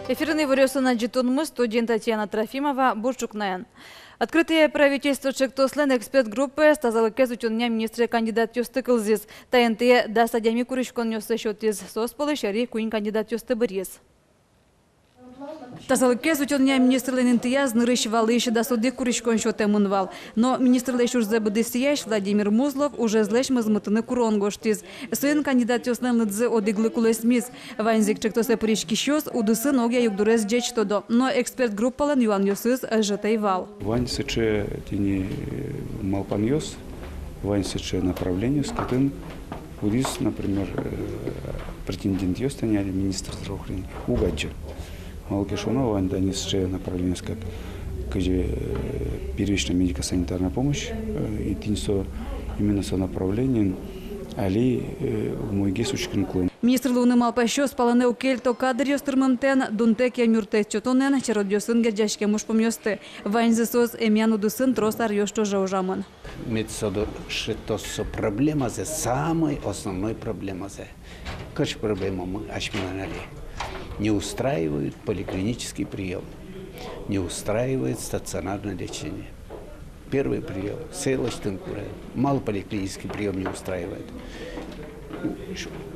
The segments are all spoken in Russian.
Эфирный вырёсына житунмыз, студент Татьяна Трофимова, Бурчукнаян. Открытие правительства Чектослен эксперт-группы стазалыкез учёння министры кандидат ёсты кылзис. ТНТ да садями курышкон ёсты шотиз. Сосполы шари куин кандидат ёсты бырез. Тазалыкез учёння министрлен интияз нырыш валыш да суды курышкон шоте мунвал. Но министр леш уж забыдысияш Владимир Музлов уже злеш мазмытыны курон гоштиз. Сын кандидат ёслен лыдзы одыглы кулесмиз. Ванзик чектосе пырышки щёс удысы ногя югдурез джеч тодо. Но эксперт-группален юан ёсыз жетей вал. Ваньсыче тени малпан ёс, ваньсыче направление скотын. Удис, например, претендент ёстани, министр здравоохранения Угаджи. Малкишунова, Данисше направление как первичная медико-санитарная помощь, и тинсо именно со направлением али мойге сучкин клон. Министр Луны Малпащо спалане укельто кадр ёстырмымтен, дунтек я мюртес чотонен, черодёсын герджашке муж помёсты. Ваньзесос эмяну дусын тросар ёшто жаужамын. Медсоду шитосо проблема зе, самой основной проблема зе. Какая проблема мы ашминали? Не устраивают поликлинический прием, не устраивает стационарное лечение. Первый прием – селочтынкуре, мало поликлинический прием не устраивает.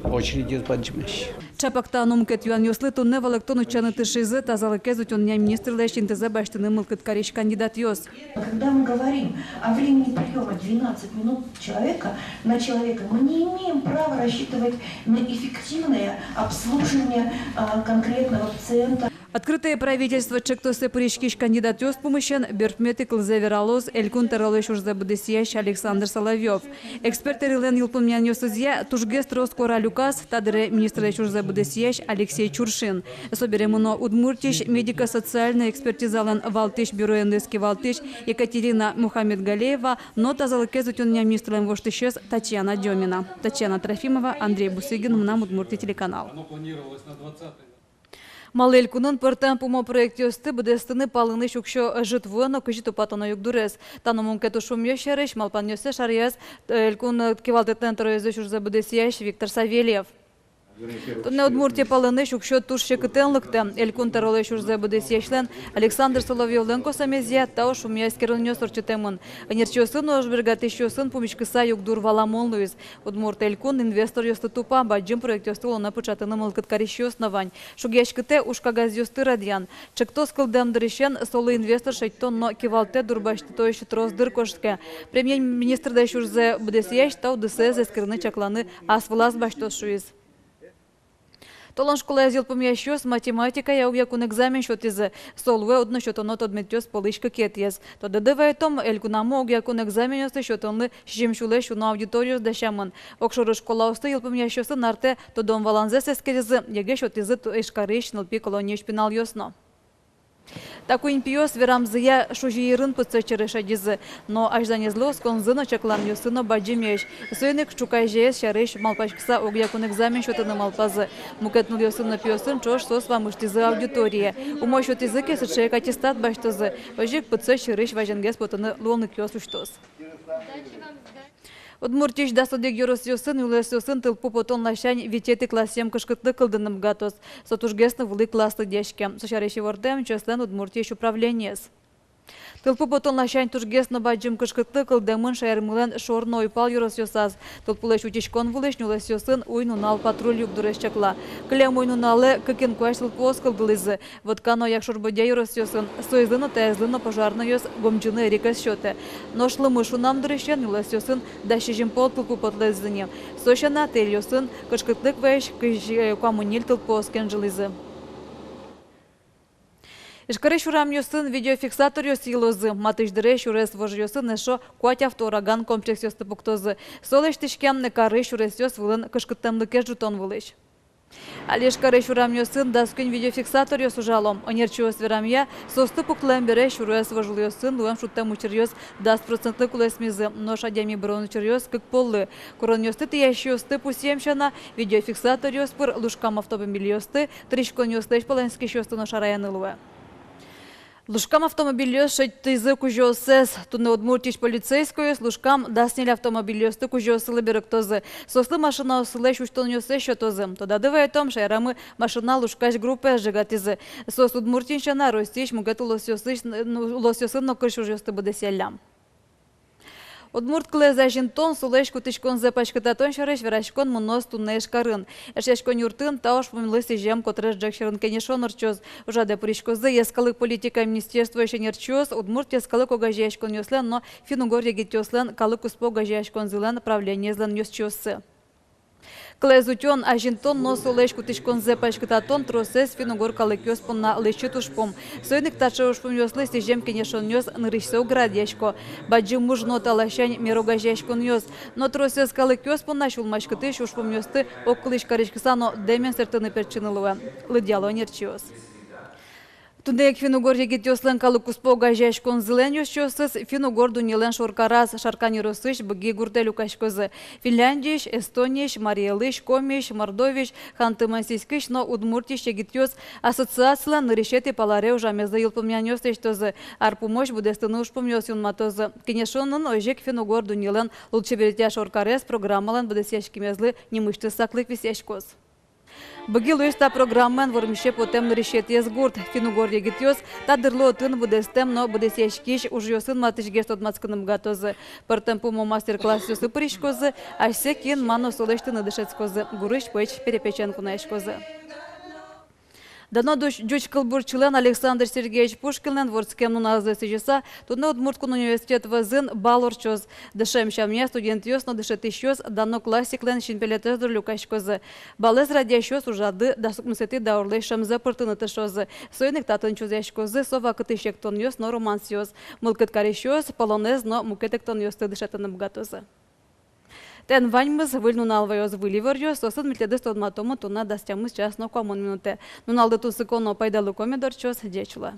Очередь идет банджмеш. Чапакта нумкет юан ёслы тунне валектону чаныты шизы тазалыкез учёння министр лещин тызе баштыны мылкыт кариш кандидат ёс. Когда мы говорим о времени приема 12 минут на человека, мы не имеем права рассчитывать на эффективное обслуживание конкретного пациента. Открытое правительство Чектосе Пырышкиш кандидат ёс помощен Бертмети Клзевералоз Элькун Таралыш уж забыдысияш Александр Соловьев. Эксперт Рилен Юлпумнян ёсызья тужгест Роскора Люкас Тадре министр уж забыдысияш Алексей Чуршин. Соберемуно Удмуртиш медико-социальная экспертизален Валтиш бюро НДСК Валтиш Екатерина Мухаммедгалеева, но тазалыкез учёння министрлен воштышес Татьяна Демина. Татьяна Трофимова, Андрей Бусыгин, нам Удмуртий телеканал. Малель кунын пыртан пумо проект ёсты бдестыны палыны шукшо житвуно кыжиту патона югдурес. Таномун кету шумьё шереш малпан ёсе шарьяс элькун кивалтетен троезеш уж забдесияш Виктор Савельев. Тонне Удмуртия палыны шукшо туш шекытенлыкты. Элькун таролеш уж забдесияшлен Александр Соловьевлен косамезия тау шумья скеруньё сорчетемын. Нерчёсын ожбергатышёсын пумичкыса югдур валамон луиз. Удмурт элькун инвестор ёсты тупа баджим проект ёсты лона пычатыны мылкыт карищё основань. Шугяшкыте ушкагаз ёсты радьян. Чектос кылдем дырещен солы инвестор шейтон но кивалте дурбашты то ещё трос дыркошке. Премьер-министр да ещё забдесияш тау дысе зескерны чакланы асвылаз баштос шуиз. Толан школа язил помящёс математика я уякун экзамен шотизе. Солве одно шотонот одметёс полышка кетьес. То дедевай том элькунамо уякун экзамен ёсты шотонлы жемшуле шуна аудиториос дашамын. Окшоры школа осты ел помящёсы нарте то дом валанзе сескедезе. Еге шотизе то эшкарыш нылпи колонеш пинал ёсно. Такуин пиос верамзыя шужиирын пыцчыры шадизы, но аж занезло сконзыно чаклан ёсыно баджимеш. Сойник чукай жес шарыш малпашкса огьякун экзамен шотыны малпазы. Мукетнул ёсыно пиосын чош сос вамыштизы аудитория. Умой шотизы кесычек аттестат баштызы. Вожик пыцчырыш важенгес потыны лонык ёс уштос. Удмуртиш да содек юрос ёсын юлес ёсын тылпу потон лашань витеты классем кышкытлы кылдыным гатос. Сотужгесны вылы классы дешке. Сошареши вордем чеслен Удмуртиш управлениес. Тылпу потон лашань тужгесно баджим кышкытлы кылдымын шайырмылен шорно уйпал юрос ёсаз. Тылпулеш утишкон вылеш юлес ёсын уйнунал патруль югдуреш чакла. Клем уйнуналы кыкен куаш тылпуос кылдылызы. Вот кано як шорбодя юрос ёсын. Соизлыно тезлыно пожарно ёс гомчыны рикас шоте. Ношлымы шунам дурешен юлес ёсын дашижим пол тылпу потлезыне. Сошана тель ёсын кышкытлык вэш куамунил тылпуос кенжилызы. Ишкары шурам ёсын видеофиксатор ёс илозы. Матыждыре шурес вож ёсын эшо куать автораган комплекс ёсты пуктозы. Солеш тишкем некары шурес ёс вылын кышкыттемлыке жутон вылыш. Алеш каре шурамнё сын даскын видеофиксатор ёсужалом. Онерчиос верамья состы пуклем бере шуруэс важлıyor сын луэм шуттем учерьёс даст процентлы кулесмизы. Но шадями брон учерьёс как поллы. Коронёсты тиящиосты пусемщана видеофиксатор ёспыр лушкам автомобиль ёсты тричкон ёслэш полэнский шёсты но шараяны луэ. Лужкам автомобиль шить тизы кужосес, тут не одмуртіш поліцейською, лужкам дасніля автомобіль кужосили беректози. Сосли машина оселеш уштоньосе що този. Тода диває том, що ярами машина лужкаш групи жигатизи. Сос удмуртінщина ростіш мугету лосьосин но кишужости буде сялям. Удмурт клезе жінтон сулешку тичкон зепачкита тон шареш верашкон мунос туннеш карын. Ешешкон юртын таош помилися жем котреш джекшерен кенешон орчоз. Ужаде порішкози єскали політика міністерство ще нерчоз. Удмурт єскали когажешкон йослен, но фінугор єгітьослен кали куспо гажешкон зелен правлення злен йосчоси. Клезутьон а жінтон но сулешку тичкон зепачкита тон тросес фінугор кали кьоспон на лещитушпом. Сойник тачеушпом йослисі жем кенешон йос ныришсе уградешко. Баджи мужно талашань мирогажешкон йос. Но тросес кали кьоспон на шулмашкити шушпом йости околиш каришкисано демен сертини перчинилуе. Лидяло нерчиос. Тудек финугор егетёслен калы куспо гажешкон зелен йосчосыз финугор дунилен шоркараз шаркани росыш быги гуртелю кашкозы. Финляндиш, Эстониш, Мариелыш, Комиш, Мордовиш, Ханты-Мансийскиш, но удмуртиш егетёс ассоциациялан решети паларе ужамезы йылпомянёс тештозы. Арпумош будестыны ушпомёс юнматозы. Кенешонын ожек финугор дунилен лучеберетя шоркарез программалан будесяшкимезлы немышты саклык висяшкоз. Быги луиста программен вормище потем решет езгурт. Финугор егетёс тадырлы отын будестем, но будесяшкиш уж йосын матышгест отмацканым гатозы. Партемпумо мастер-класс йосы пришкозы, а секин мано солештыны дышецкозы. Гурыш пэч перепеченку наешкозы. Дано дюч кылбур член Александр Сергеевич Пушкинен ворскем нуназы сижеса, тудно Удмурткун университет вазын балорчоз. Дышем шамне студент йосно дышет ищёс, дано классиклен шинпелетездр люкашкозы. Балез радящёс ужады, дасукмысети даурлей шамзе пыртыны тышозы. Сойник татын чузяшкозы, сова кытышек тон йос, но романс йос. Мылкыт карещёс, полонез, но мукетек тон йосты дышетыны бгатозы. Тен ваньмыз выль нуналвайоз выливарьё, сосын милтеды стодматому туна дастямыз час но комон минуте. Нуналды тусыконо пайдалы комедорчоз дечула.